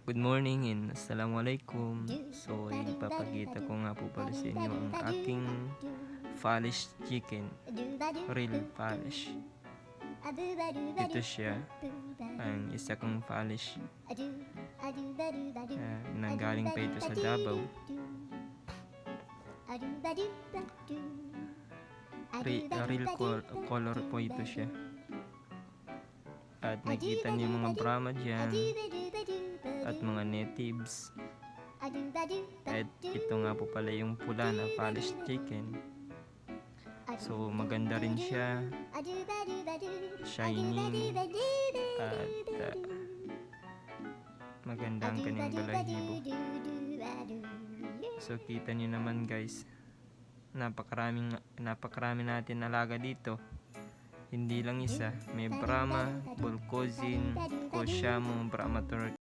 Good morning and assalamualaikum. So, ipapakita ko nga po pala sa inyo ang aking Polish chicken. Real Polish. Ito siya. Ang isa kong Polish. Nanggaling pa ito sa Davao. Real color po ito siya. At nakita niyo mga Brahma dyan at mga natives. At ito nga po pala yung pula na Polish chicken. So maganda rin siya, shining, at maganda ang kanyang balahibo. So kita niyo naman guys, napakarami natin alaga dito. Hindi lang isa, may Brahma, Volkozhin, Koshamo, Brahma Turk,